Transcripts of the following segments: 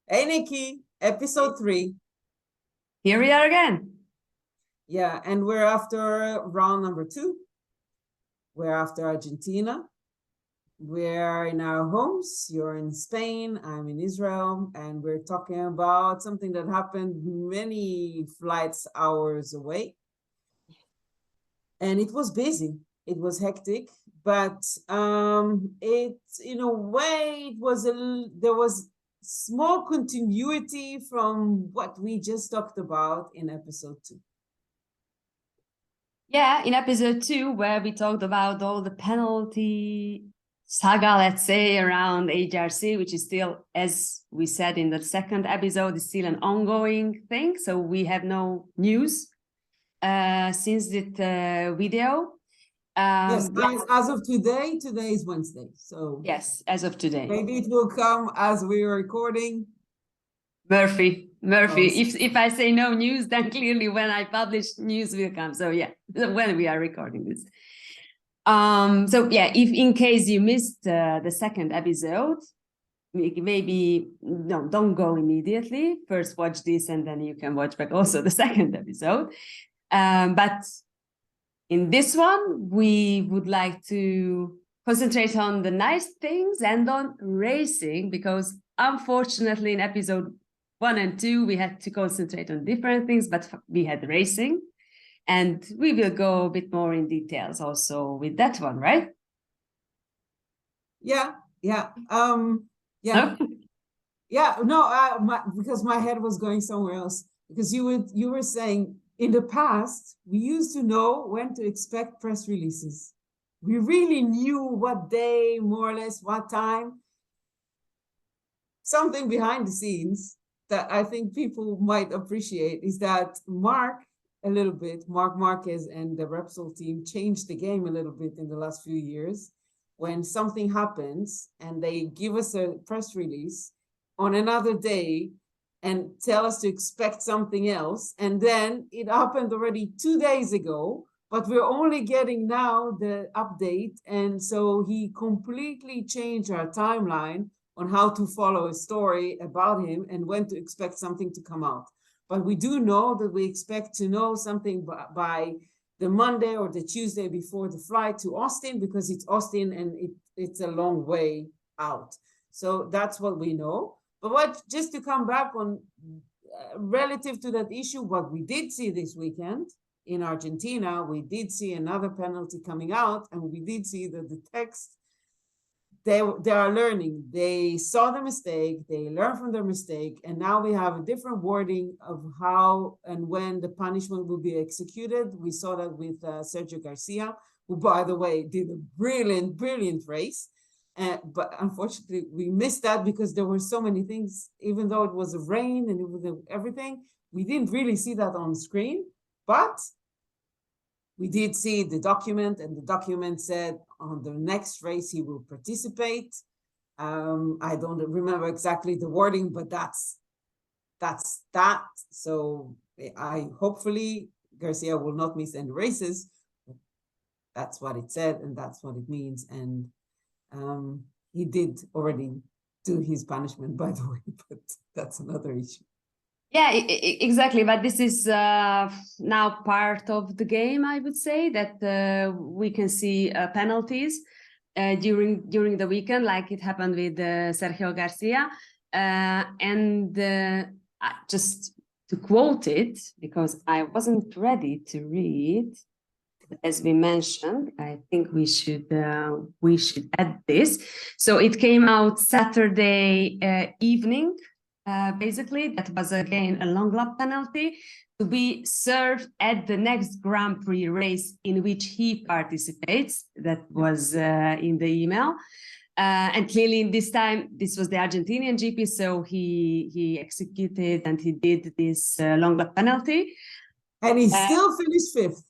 Hey Nikki, episode 3. Here we are again. Yeah, and we're after round number 2. We're after Argentina. We're in our homes. You're in Spain, I'm in Israel, and we're talking about something that happened many flights hours away. And it was busy. It was hectic, but it in a way it was there was small continuity from what we just talked about in episode 2. Yeah, in episode 2, where we talked about all the penalty saga, let's say, around HRC, which is still, as we said in the second episode, is still an ongoing thing. So we have no news since that video. Yes, as of today is Wednesday. So yes, as of today. Maybe it will come as we are recording. Murphy. If I say no news, then clearly when I publish, news will come. So yeah, when we are recording this. So yeah, if in case you missed the second episode, maybe no, don't go immediately. First watch this and then you can watch back also the second episode. But in this one, we would like to concentrate on the nice things and on racing, because unfortunately in episode 1 and 2, we had to concentrate on different things, but we had racing. And we will go a bit more in details also with that one, right? Yeah. No? Yeah, no, because my head was going somewhere else. Because you were saying in the past, we used to know when to expect press releases. We really knew what day, more or less, what time. Something behind the scenes that I think people might appreciate is that Marc Marquez and the Repsol team changed the game a little bit in the last few years. When something happens and they give us a press release on another day and tell us to expect something else, and then it happened already 2 days ago, but we're only getting now the update, and so he completely changed our timeline on how to follow a story about him and when to expect something to come out. But we do know that we expect to know something by the Monday or the Tuesday before the flight to Austin, because it's Austin and it's a long way out. So that's what we know. But just to come back on relative to that issue, what we did see this weekend in Argentina, we did see another penalty coming out, and we did see that the text, they are learning. They saw the mistake, they learned from their mistake, and now we have a different wording of how and when the punishment will be executed. We saw that with Sergio Garcia, who, by the way, did a brilliant race. But unfortunately, we missed that because there were so many things, even though it was rain and it was everything, we didn't really see that on screen. But we did see the document, and the document said on the next race he will participate. I don't remember exactly the wording, but that's that. So hopefully Garcia will not miss any races. That's what it said, and that's what it means. And he did already do his punishment, by the way, but that's another issue. Yeah, exactly. But this is now part of the game, I would say, that we can see penalties during the weekend, like it happened with Sergio Garcia. And just to quote it, because I wasn't ready to read, as we mentioned, I think we should add this. So it came out Saturday evening. Basically, that was again a long lap penalty to be served at the next Grand Prix race in which he participates. That was in the email. And clearly this time, this was the Argentinian GP, so he executed and he did this long lap penalty. And he still finished 5th.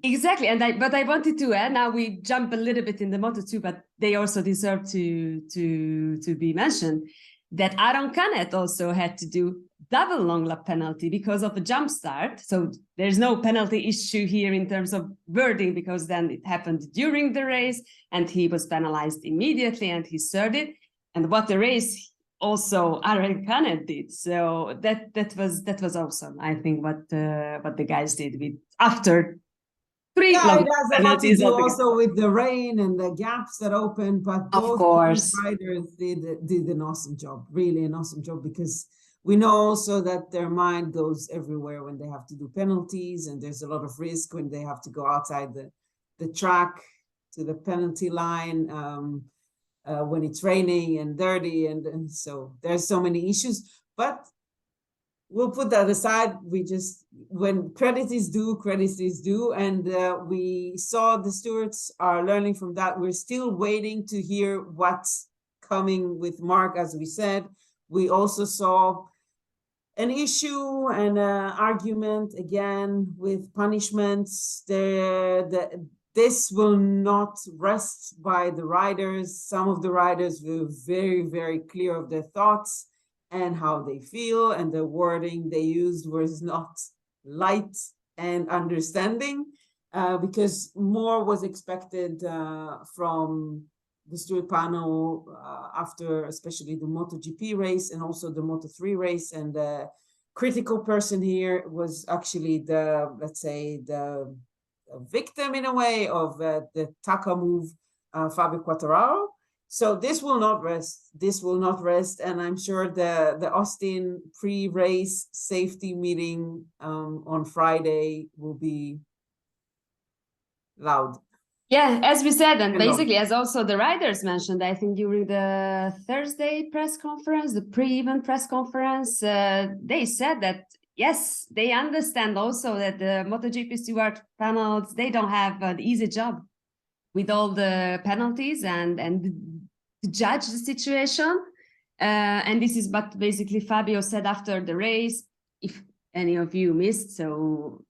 Exactly, but I wanted to add, now we jump a little bit in the Moto2, but they also deserve to be mentioned, that Aaron Canet also had to do double long lap penalty because of a jump start. So there's no penalty issue here in terms of wording, because then it happened during the race and he was penalized immediately and he served it. And what the race also Argentina did. So that was awesome. I think what the guys did with after three Yeah, it has a lot to penalties do altogether. also with the rain and the gaps that opened, but Of both course. riders did an awesome job, really an awesome job, because we know also that their mind goes everywhere when they have to do penalties, and there's a lot of risk when they have to go outside the track to the penalty line when it's raining and dirty, and so there's so many issues. But we'll put that aside. We just, when credit is due, and we saw the stewards are learning from that. We're still waiting to hear what's coming with Marc, as we said. We also saw an issue and an argument again with punishments. This will not rest by the riders. Some of the riders were very, very clear of their thoughts and how they feel, and the wording they used was not light and understanding, because more was expected from the steward panel after especially the MotoGP race and also the Moto3 race. And the critical person here was actually the, let's say, the victim in a way of the Taka move, Fabio Quartararo. So this will not rest. This will not rest, and I'm sure the Austin pre-race safety meeting on Friday will be loud. Yeah, as we said, and basically as also the riders mentioned, I think during the Thursday press conference, the pre-event press conference, they said that yes, they understand also that the MotoGP steward panels, they don't have an easy job with all the penalties and to judge the situation. And this is what basically Fabio said after the race, if any of you missed. So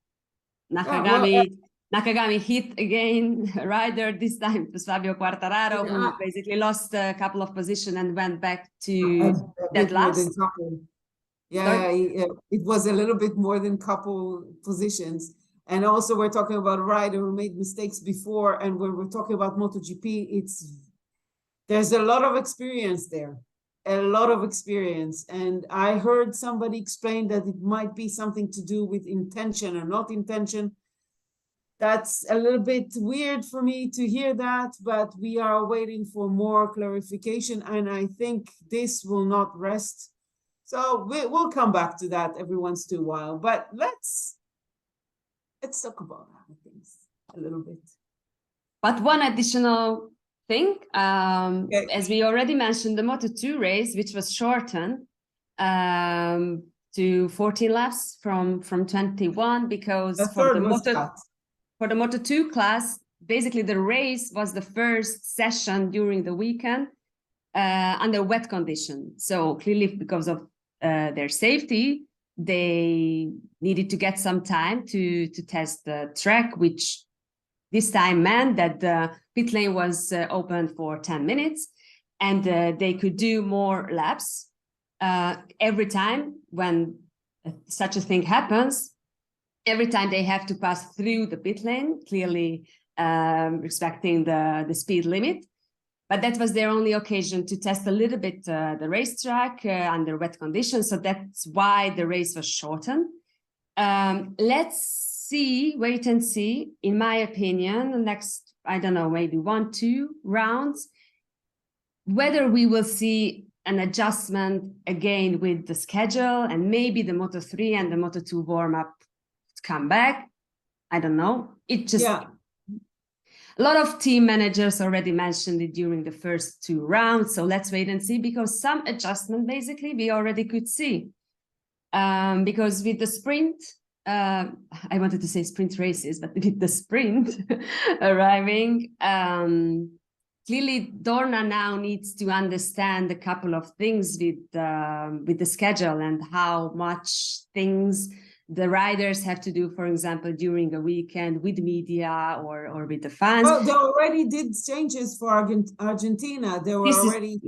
Nakagami hit again a rider, this time to Fabio Quartararo, who basically lost a couple of positions and went back to that last. Yeah, it was a little bit more than couple positions. And also we're talking about a rider who made mistakes before, and when we're talking about MotoGP, there's a lot of experience there, a lot of experience. And I heard somebody explain that it might be something to do with intention or not intention. That's a little bit weird for me to hear that, but we are waiting for more clarification, and I think this will not rest. So we'll come back to that every once in a while, but let's talk about other things a little bit. But one additional thing, as we already mentioned, the Moto2 race, which was shortened to 14 laps from 21, because for the Moto2 class, basically the race was the first session during the weekend under wet conditions. So clearly because of their safety, they needed to get some time to test the track, which this time meant that the pit lane was open for 10 minutes and they could do more laps. Every time when such a thing happens, every time they have to pass through the pit lane, clearly respecting the speed limit. But that was their only occasion to test a little bit the racetrack under wet conditions. So that's why the race was shortened. Let's wait and see, in my opinion, the next, I don't know, maybe 1-2 rounds, whether we will see an adjustment again with the schedule and maybe the Moto3 and the Moto2 warm-up come back. I don't know. It just... Yeah. A lot of team managers already mentioned it during the first 2 rounds. So let's wait and see, because some adjustment basically we already could see. Because with the sprint, I wanted to say sprint races, but with the sprint arriving, clearly Dorna now needs to understand a couple of things with the schedule and how much things the riders have to do, for example, during a weekend with media or with the fans. Well, they already did changes for Argentina. There were already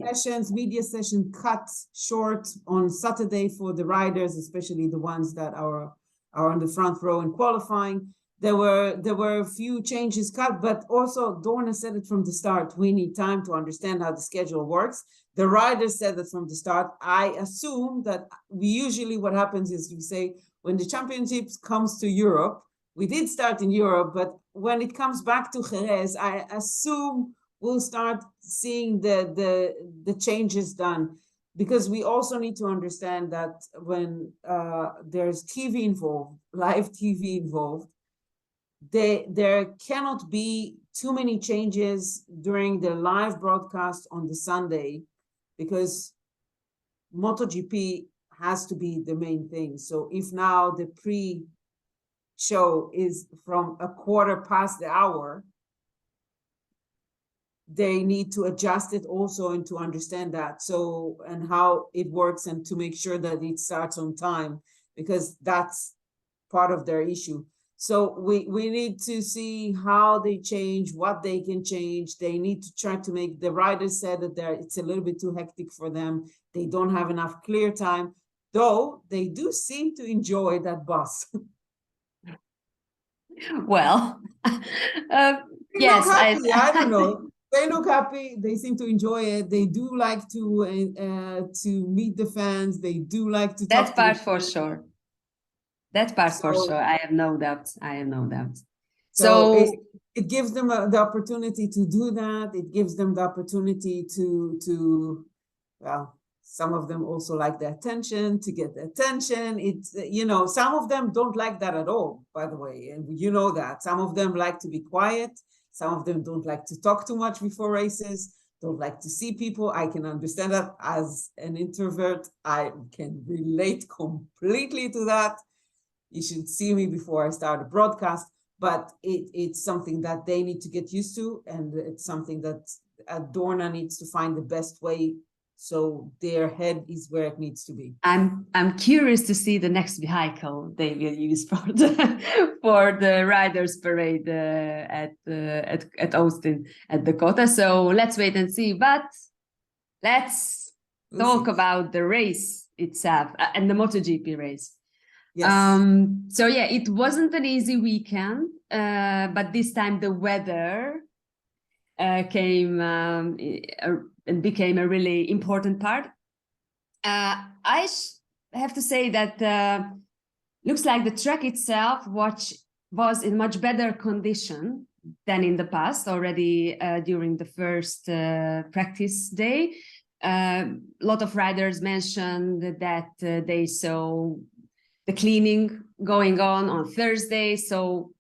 media sessions cut short on Saturday for the riders, especially the ones that are on the front row in qualifying. There were a few changes cut, but also Dorna said it from the start, we need time to understand how the schedule works. the riders said that from the start. I assume that what happens is we say when the championships comes to Europe, we did start in Europe, but when it comes back to Jerez, I assume we'll start seeing the changes done, because we also need to understand that when there's TV involved, live TV involved, there cannot be too many changes during the live broadcast on the Sunday, because MotoGP has to be the main thing. So if now the pre-show is from a quarter past the hour, they need to adjust it also and to understand that. So, and how it works, and to make sure that it starts on time, because that's part of their issue. So we need to see how they change, what they can change. They need to try to make, the riders said that it's a little bit too hectic for them. They don't have enough clear time, though they do seem to enjoy that bus. Well, yes, look happy. I don't know. They look happy. They seem to enjoy it. They do like to meet the fans. They do like to talk that part to for sure. That part for sure. I have no doubt. I have no doubt. So it gives them the opportunity to do that. It gives them the opportunity to well, some of them also like the attention, to get the attention. It's, you know, some of them don't like that at all, by the way. And you know that. Some of them like to be quiet. Some of them don't like to talk too much before races, don't like to see people. I can understand that. As an introvert, I can relate completely to that. You should see me before I start a broadcast, but it's something that they need to get used to, and it's something that Dorna needs to find the best way, so their head is where it needs to be. I'm curious to see the next vehicle they will use for the riders parade at Austin at Dakota. So let's wait and see. But let's talk about the race itself and the MotoGP race. Yes. So yeah, it wasn't an easy weekend, but this time the weather came and became a really important part. I have to say that looks like the track itself was in much better condition than in the past, already during the first practice day. A lot of riders mentioned that they saw the cleaning going on Thursday. So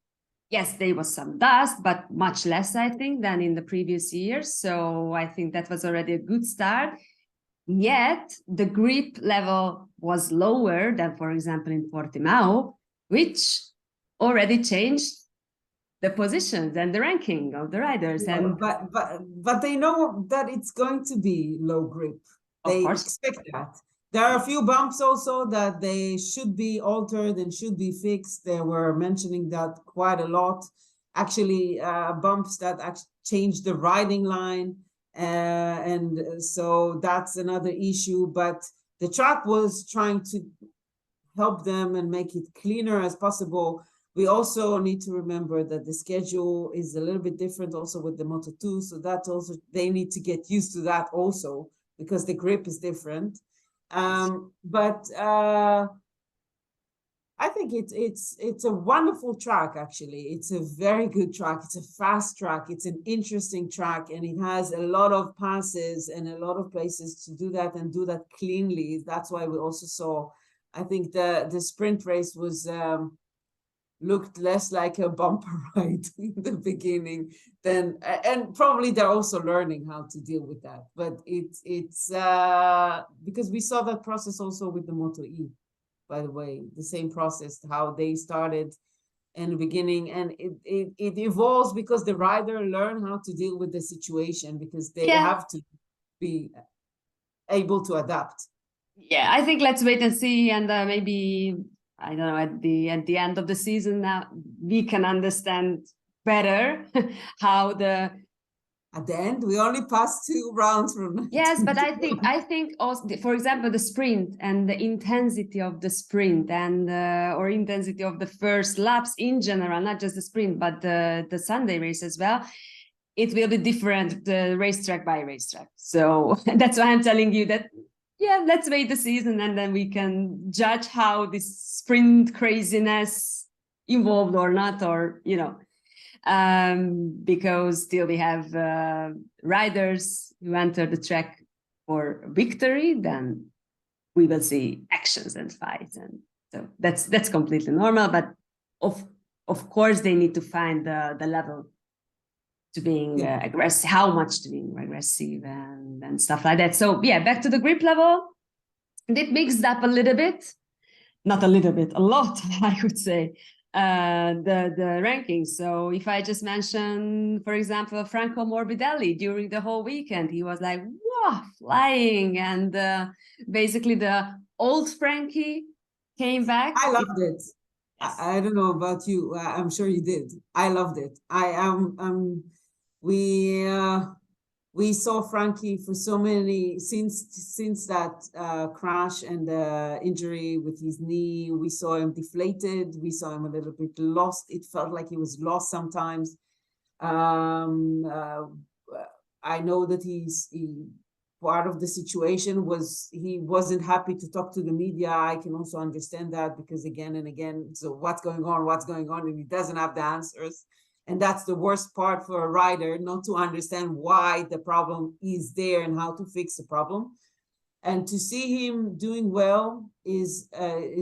yes, there was some dust, but much less, I think, than in the previous years. So I think that was already a good start. Yet the grip level was lower than, for example, in Portimao, which already changed the positions and the ranking of the riders. Yeah, and but they know that it's going to be low grip. They expect that. There are a few bumps also that they should be altered and should be fixed. They were mentioning that quite a lot. Actually, bumps that actually changed the riding line. And so that's another issue. But the track was trying to help them and make it cleaner as possible. We also need to remember that the schedule is a little bit different also with the Moto2. So that also, they need to get used to that also, because the grip is different. But I think it's a wonderful track, actually. It's a very good track. It's a fast track. It's an interesting track, and it has a lot of passes and a lot of places to do that and do that cleanly. That's why we also saw, I think the sprint race was looked less like a bumper ride in the beginning than, and probably they're also learning how to deal with that. But it's because we saw that process also with the Moto.E, by the way, the same process, how they started in the beginning, and it evolves because the rider learn how to deal with the situation, because they have to be able to adapt. Yeah, I think let's wait and see, and maybe, I don't know, at the end of the season now we can understand better how at the end we only passed 2 rounds from yes, but I think also, for example, the sprint and the intensity of the sprint and or intensity of the first laps in general, not just the sprint but the Sunday race as well, it will be different racetrack by racetrack. So that's why I'm telling you that, yeah, let's wait the season and then we can judge how this sprint craziness evolved or not, or, you know, because still we have riders who enter the track for victory, then we will see actions and fights. And so that's completely normal, but of course they need to find the level to being aggressive, how much to being aggressive and stuff like that. So yeah, back to the grip level. It mixed up a little bit, not a little bit, a lot, I would say, the rankings. So if I just mention, for example, Franco Morbidelli during the whole weekend, he was like, wow, flying. And basically the old Frankie came back. I loved it. Yes. I don't know about you. I'm sure you did. I loved it. We saw Frankie for so many, since that crash and injury with his knee. We saw him deflated. We saw him a little bit lost. It felt like he was lost sometimes. I know that part of the situation was he wasn't happy to talk to the media. I can also understand that, because again and again, so what's going on, and he doesn't have the answers. And that's the worst part for a rider, not to understand why the problem is there and how to fix the problem. And to see him doing well is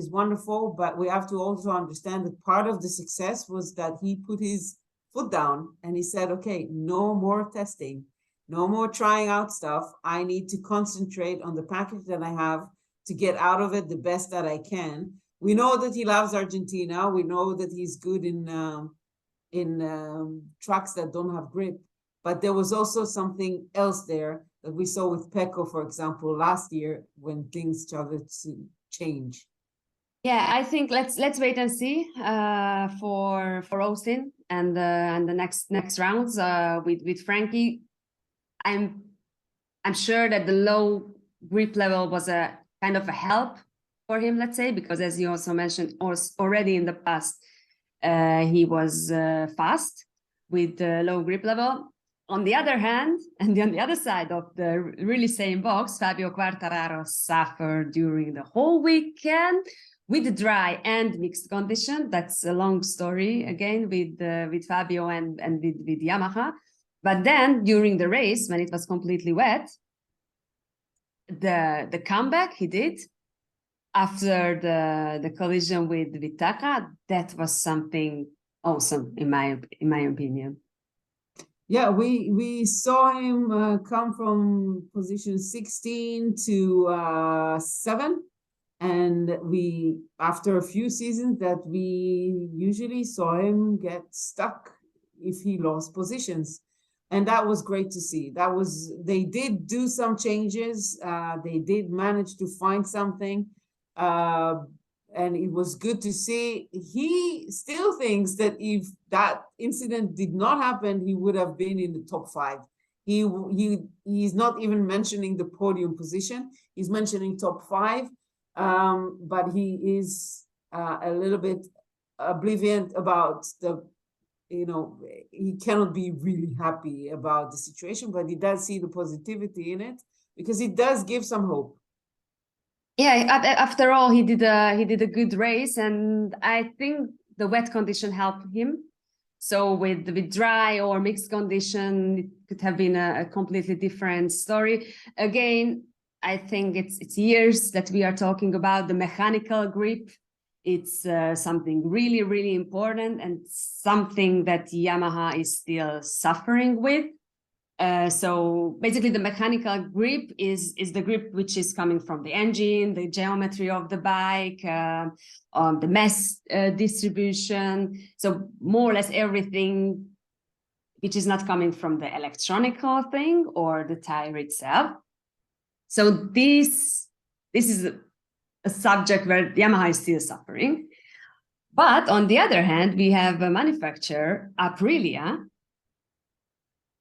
wonderful, but we have to also understand that part of the success was that he put his foot down and he said, okay, no more testing, no more trying out stuff. I need to concentrate on the package that I have to get out of it the best that I can. We know that he loves Argentina. We know that he's good in tracks that don't have grip, but there was also something else there that we saw with Pecco, for example, last year when things started to change. Yeah, I think let's wait and see for Austin and the next rounds with Frankie. I'm sure that the low grip level was a kind of a help for him, let's say, because as you also mentioned already in the past, he was fast with the low grip level. On the other hand, and on the other side of the really same box, Fabio Quartararo suffered during the whole weekend with dry and mixed condition. That's a long story again with Fabio and with Yamaha. But then during the race, when it was completely wet, the comeback he did after the collision with Taka, that was something awesome in my opinion. Yeah, we saw him come from position 16 to 7, and after a few seasons that we usually saw him get stuck if he lost positions. And that was great to see. They did do some changes. They did manage to find something. And it was good to see. He still thinks that if that incident did not happen, he would have been in the top 5. He's not even mentioning the podium position. He's mentioning top 5. But he is a little bit oblivious about he cannot be really happy about the situation, but he does see the positivity in it because it does give some hope. Yeah, after all, he did a good race, and I think the wet condition helped him. So with dry or mixed condition, it could have been a completely different story. Again, I think it's years that we are talking about the mechanical grip. It's something really, really important and something that Yamaha is still suffering with. So basically the mechanical grip is the grip which is coming from the engine, the geometry of the bike, the mass distribution. So more or less everything which is not coming from the electronical thing or the tire itself. So this is a subject where Yamaha is still suffering. But on the other hand, we have a manufacturer, Aprilia,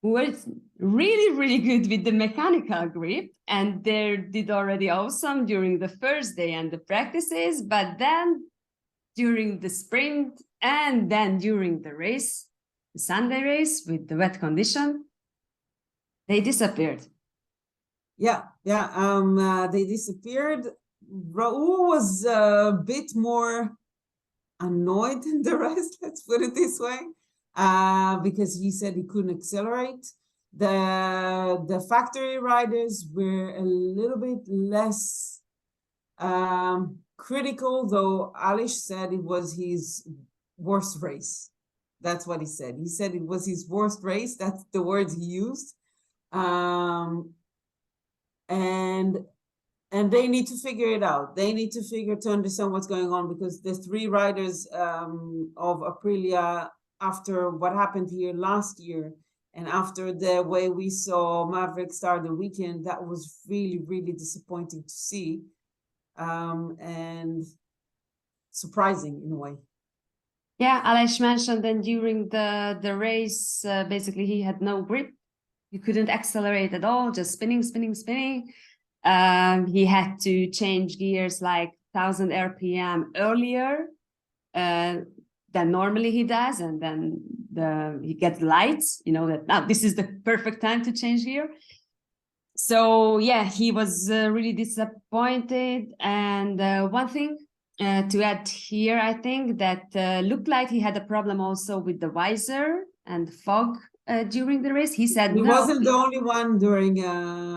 who is really, really good with the mechanical grip, and they did already awesome during the first day and the practices, but then during the sprint and then during the race, Sunday race with the wet condition, they disappeared. Yeah, they disappeared. Raul was a bit more annoyed than the rest, let's put it this way, because he said he couldn't accelerate. The factory riders were a little bit less critical, though Alish said it was his worst race. That's what he said. He said it was his worst race. That's the words he used. And they need to figure it out. They need to understand what's going on, because the three riders of Aprilia, after what happened here last year, and after the way we saw Maverick start the weekend, that was really, really disappointing to see, and surprising in a way. Yeah, Aleš mentioned that during the race, basically he had no grip. He couldn't accelerate at all, just spinning. He had to change gears like 1,000 RPM earlier than normally he does, and then he gets lights, that now this is the perfect time to change gear. So yeah, he was really disappointed. And one thing to add here, I think that looked like he had a problem also with the visor and fog during the race. He said he no. wasn't the only one during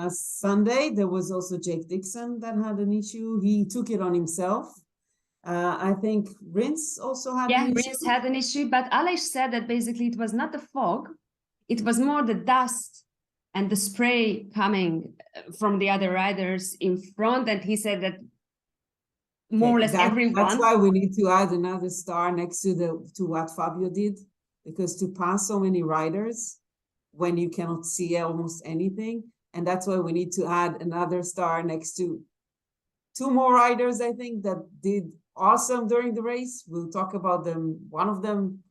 Sunday. There was also Jake Dixon that had an issue. He took it on himself. I think Rins also had an issue. Yeah, Rins had an issue, but Aleš said that basically it was not the fog, it was more the dust and the spray coming from the other riders in front. And he said that more or less everyone. That's why we need to add another star next to what Fabio did, because to pass so many riders when you cannot see almost anything, and that's why we need to add another star next to two more riders, I think, that did awesome during the race. We'll talk about them. One of them,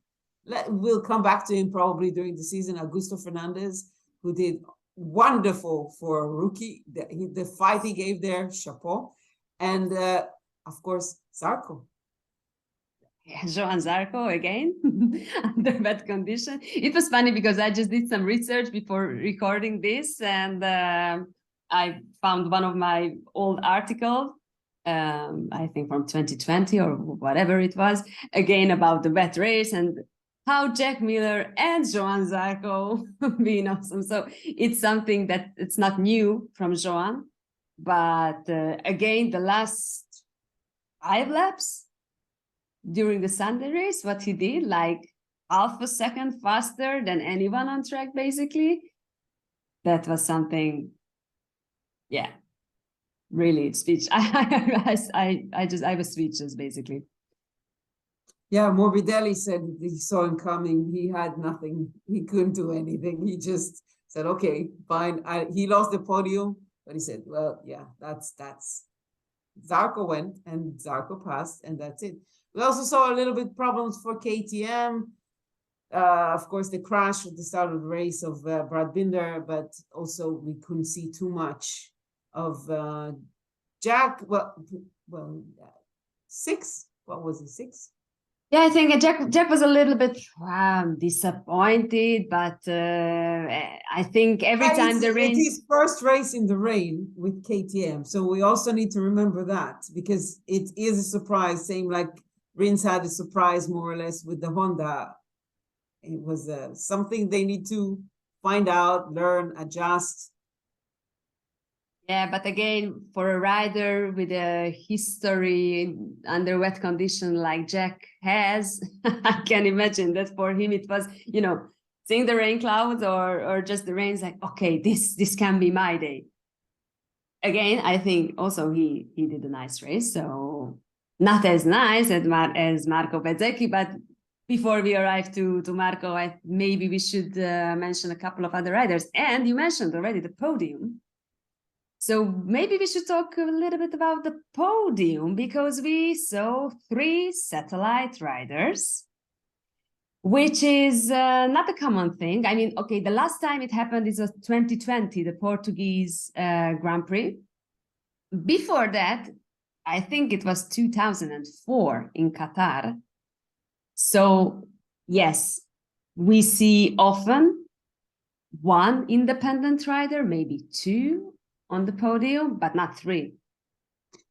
we'll come back to him probably during the season, Augusto Fernandez, who did wonderful for a rookie. The fight he gave there, chapeau. And of course, Zarco. Yeah, Johan Zarco again under bad condition. It was funny because I just did some research before recording this, and I found one of my old articles, I think from 2020 or whatever it was, again about the wet race and how Jack Miller and Johan Zarco being awesome. So it's something that it's not new from Johan, but again, the last 5 laps during the Sunday race, what he did, like half a second faster than anyone on track, basically. That was something, yeah, really speech. I was speechless, basically. Yeah, Morbidelli said he saw him coming. He had nothing. He couldn't do anything. He just said, okay, fine. He lost the podium, but he said, well, yeah, that's Zarco went and Zarco passed, and that's it. We also saw a little bit problems for KTM. Of course, the crash at the start of the race of Brad Binder, but also we couldn't see too much of Jack. Well, 6. What was it? 6? Yeah, I think Jack was a little bit disappointed, but I think every time the rain... It's his first race in the rain with KTM, so we also need to remember that, because it is a surprise, same like Rins had a surprise more or less with the Honda. It was something they need to find out, learn, adjust. Yeah, but again, for a rider with a history under wet condition like Jack has, I can imagine that for him it was, seeing the rain clouds or just the rain's like, okay, this can be my day. Again, I think also he did a nice race, so not as nice as Marco Bezzecchi, but before we arrive to Marco, maybe we should mention a couple of other riders. And you mentioned already the podium. So maybe we should talk a little bit about the podium, because we saw 3 satellite riders, which is not a common thing. I mean, okay, the last time it happened is 2020, the Portuguese Grand Prix. Before that, I think it was 2004 in Qatar. So yes, we see often one independent rider, maybe two on the podium, but not three.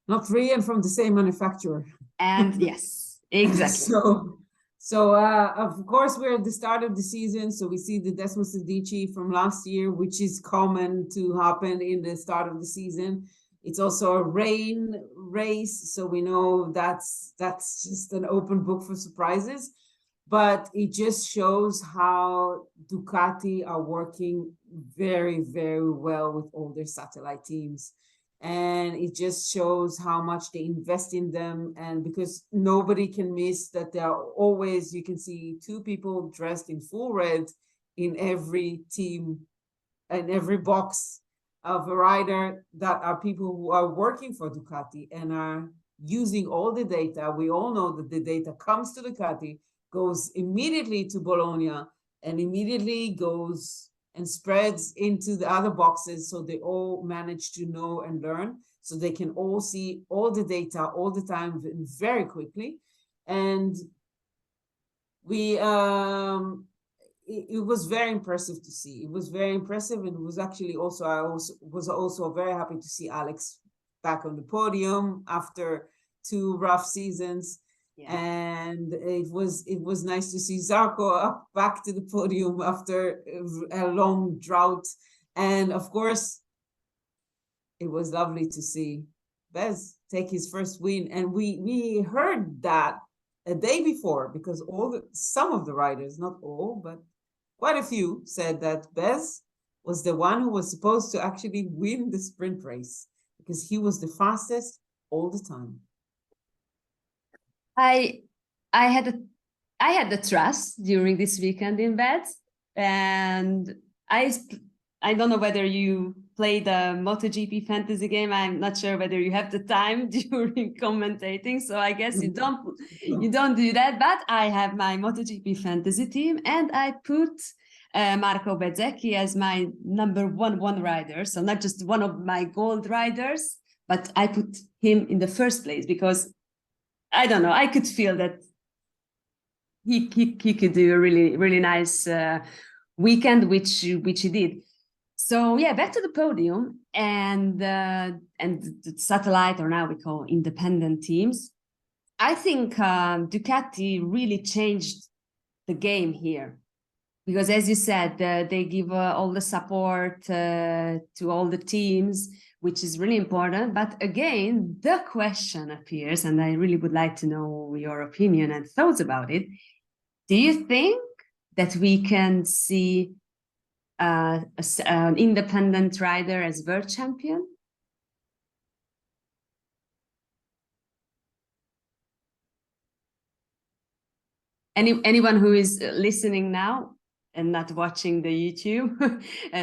Not three and from the same manufacturer. And yes, exactly. So of course, we're at the start of the season, so we see the Bezzecchi from last year, which is common to happen in the start of the season. It's also a rain race, so we know that's just an open book for surprises. But it just shows how Ducati are working very, very well with all their satellite teams. And it just shows how much they invest in them. And because nobody can miss that there are always, you can see two people dressed in full red in every team and every box of a rider, that are people who are working for Ducati and are using all the data. We all know that the data comes to Ducati, goes immediately to Bologna, and immediately goes and spreads into the other boxes, so they all manage to know and learn, so they can all see all the data all the time very quickly. And we it was very impressive to see. It was very impressive, and it was actually also, I was also very happy to see Alex back on the podium after 2 rough seasons. Yeah. And it was nice to see Zarco up back to the podium after a long drought. And of course, it was lovely to see Bez take his first win. And we heard that a day before, because some of the riders, not all, but quite a few, said that Bez was the one who was supposed to actually win the sprint race, because he was the fastest all the time. I had the trust during this weekend in Bez, and I don't know whether you play the MotoGP fantasy game. I'm not sure whether you have the time during commentating, so I guess you don't do that. But I have my MotoGP fantasy team, and I put Marco Bezzecchi as my number one rider. So not just one of my gold riders, but I put him in the first place because I don't know, I could feel that he could do a really nice weekend, which he did. So yeah, back to the podium and the satellite, or now we call independent teams. I think Ducati really changed the game here, because as you said, they give all the support to all the teams, which is really important. But again, the question appears, and I really would like to know your opinion and thoughts about it. Do you think that we can see an independent rider as world champion? Anyone who is listening now and not watching the YouTube,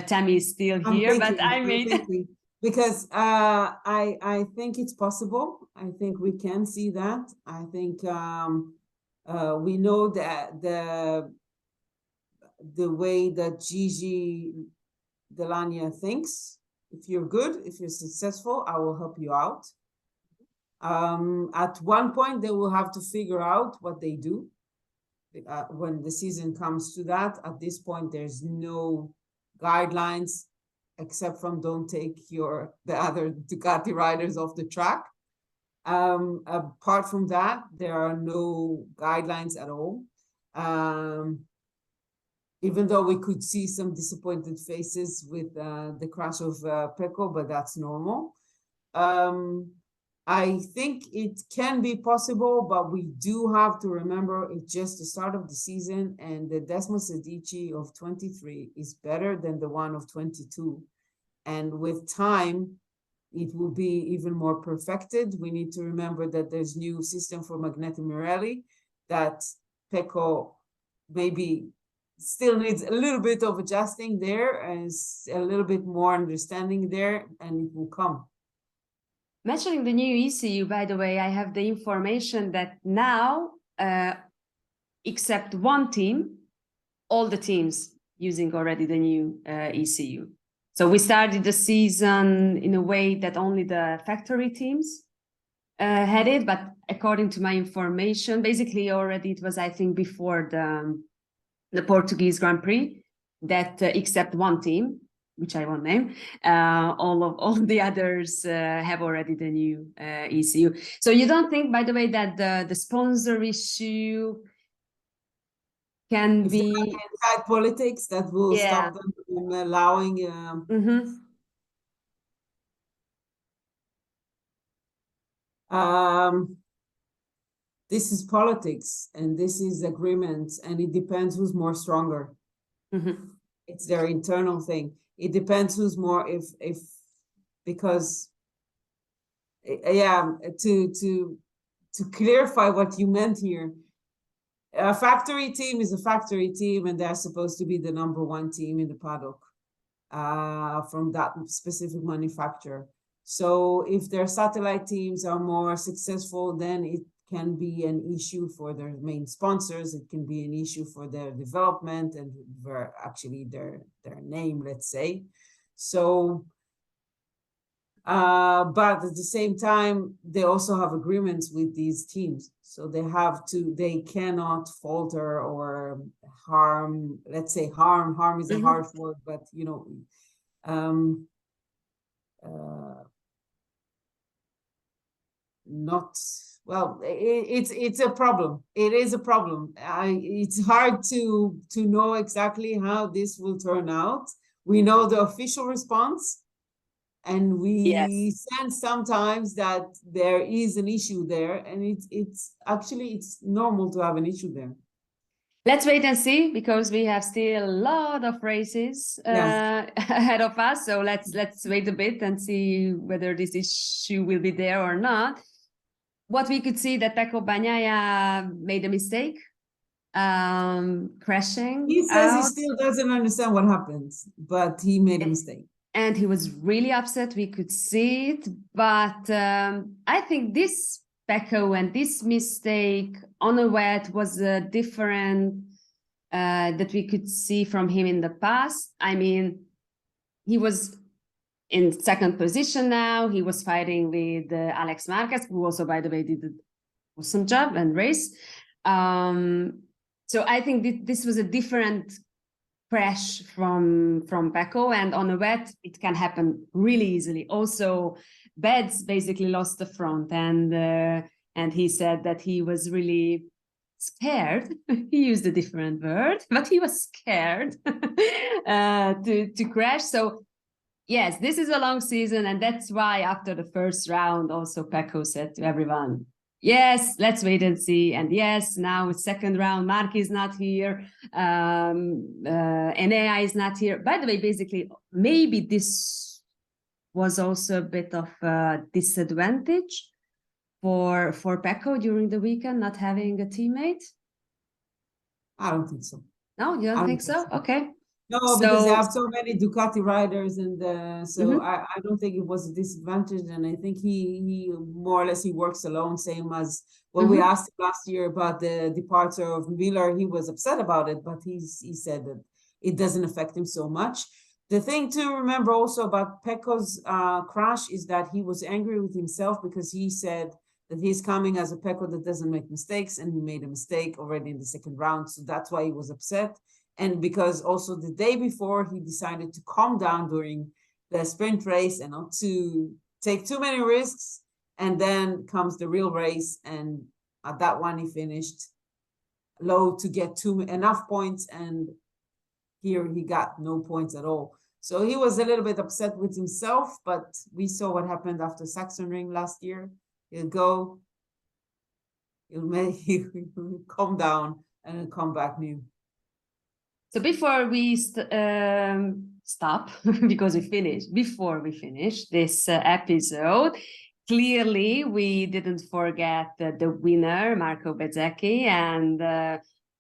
Tammy is still here, but I made... Because I think it's possible. I think we can see that. I think we know that the way that Gigi Delania thinks. If you're good, if you're successful, I will help you out. At one point, they will have to figure out what they do when the season comes to that. At this point, there's no guidelines except from don't take the other Ducati riders off the track. Apart from that, there are no guidelines at all. Even though we could see some disappointed faces with the crash of Pecco, but that's normal. I think it can be possible, but we do have to remember it's just the start of the season, and the Bezzecchi of 23 is better than the one of 22. And with time, it will be even more perfected. We need to remember that there's new system for Magneti Marelli, that Pecco maybe still needs a little bit of adjusting there, and a little bit more understanding there, and it will come. Mentioning the new ECU, by the way, I have the information that now, except one team, all the teams using already the new ECU. So we started the season in a way that only the factory teams had it, but according to my information, basically already it was, I think, before the Portuguese Grand Prix, that except one team, which I won't name, all the others have already the new ECU. So you don't think, by the way, that the sponsor issue can be inside politics that will stop them from allowing this is politics and this is agreements, and it depends who's more stronger. It's their internal thing. It depends who's more because to clarify what you meant here, a factory team is a factory team, and they're supposed to be the number one team in the paddock from that specific manufacturer. So if their satellite teams are more successful, then it can be an issue for their main sponsors. It can be an issue for their development and actually their name, let's say. So, but at the same time, they also have agreements with these teams. So they cannot falter or harm, let's say harm is a harsh word, but you know, it's a problem. It is a problem. It's hard to know exactly how this will turn out. We know the official response, and we sense sometimes that there is an issue there, and it's normal to have an issue there. Let's wait and see, because we have still a lot of races ahead of us. So let's wait a bit and see whether this issue will be there or not. What we could see that Pecco Bagnaia made a mistake, crashing. He says he still doesn't understand what happened, but he made a mistake. And he was really upset. We could see it. But I think this Pecco and this mistake on a wet was different that we could see from him in the past. I mean, he was in second position now. He was fighting with Alex Marquez, who also, by the way, did an awesome job and race. So I think this was a different crash from Pecco, and on a wet, it can happen really easily. Also, Beds basically lost the front, and he said that he was really scared. He used a different word, but he was scared to crash. So yes, this is a long season, and that's why after the first round, also Pecco said to everyone, yes, let's wait and see. And yes, now it's second round, Marc is not here, Enea is not here. By the way, basically, maybe this was also a bit of a disadvantage for Pecco during the weekend, not having a teammate. I don't think so. No, you don't think so? Okay. No, because they have so many Ducati riders, and so I don't think it was a disadvantage. And I think he more or less he works alone, same as when we asked him last year about the departure of Miller. He was upset about it, but he said that it doesn't affect him so much. The thing to remember also about Pecco's crash is that he was angry with himself because he said that he's coming as a Pecco that doesn't make mistakes, and he made a mistake already in the second round. So that's why he was upset. And because also the day before, he decided to calm down during the sprint race and not to take too many risks. And then comes the real race. And at that one, he finished low to get enough points. And here he got no points at all. So he was a little bit upset with himself, but we saw what happened after Sachsenring last year. He'll calm down and come back new. So before we stop, because before we finish this episode, clearly we didn't forget the winner, Marco Bezzecchi, and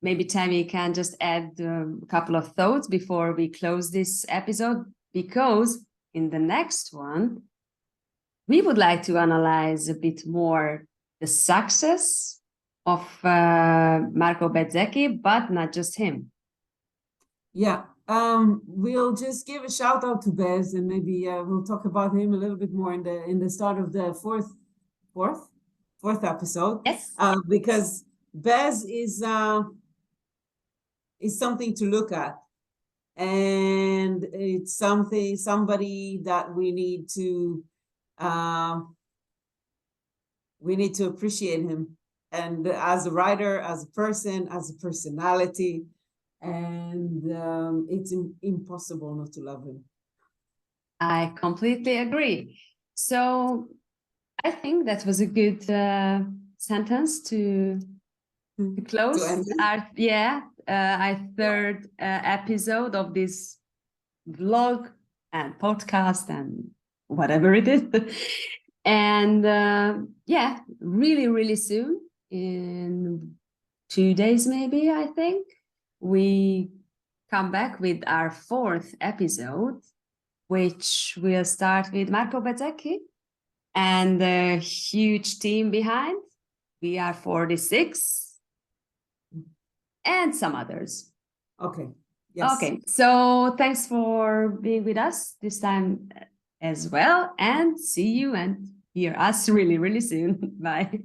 maybe Tammy can just add a couple of thoughts before we close this episode, because in the next one, we would like to analyze a bit more the success of Marco Bezzecchi, but not just him. Yeah, we'll just give a shout out to Bez, and maybe we'll talk about him a little bit more in the start of the fourth episode. Yes. Because Bez is is something to look at. And it's somebody that we need to appreciate him. And as a rider, as a person, as a personality, and it's impossible not to love him. I completely agree. So I think that was a good sentence to close our third episode of this vlog and podcast and whatever it is. And really, really soon, in 2 days maybe, I think, we come back with our fourth episode, which will start with Marco Bezzecchi and the huge team behind. We are 46 and some others. Okay. Yes. Okay. So thanks for being with us this time as well, and see you and hear us really, really soon. Bye.